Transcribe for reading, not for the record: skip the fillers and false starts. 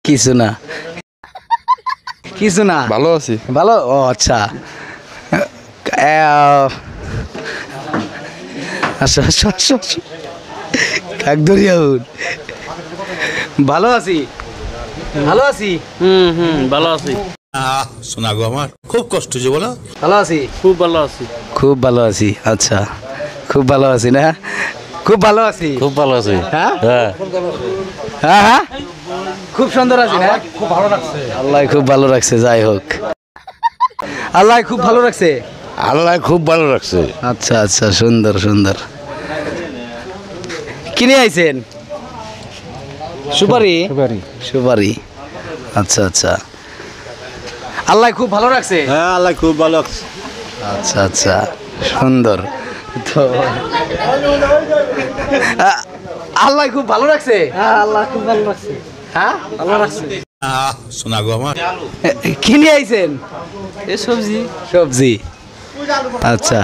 কিছু না কিছু না ভালো আছি। ভালো ও আচ্ছা আচ্ছা আচ্ছা আচ্ছা কাকদরিয়াউন ভালো আছি ভালো আছি ভালো আছি। শোনা গো আমার খুব কষ্ট যে বলো। ভালো আছি খুব ভালো আছি। খুব ভালো আছি আচ্ছা খুব ভালো আছি না খুব ভালো আছি খুব ভালো আছি। হ্যাঁ হ্যাঁ হ্যাঁ হ্যাঁ খুব সুন্দর আছি না খুব ভালো লাগছে আল্লাহ খুব ভালো রাখছে যাই হোক আল্লাহ খুব ভালো রাখছে আল্লাহ খুব ভালো রাখছে। আচ্ছা আচ্ছা সুন্দর সুন্দর কিনে আইছেন সুপারি সুপারি আচ্ছা আচ্ছা আল্লাহ খুব ভালো রাখছে হ্যাঁ আল্লাহ খুব ভালো রাখছে। আচ্ছা আচ্ছা সুন্দর তো আল্লাহ খুব ভালো রাখছে আল্লাহ খুব ভালো লাগছে। হ্যাঁ ভালো লাগছে। শোনা গো আমার কিনে আইছেন এই সবজি সবজি আচ্ছা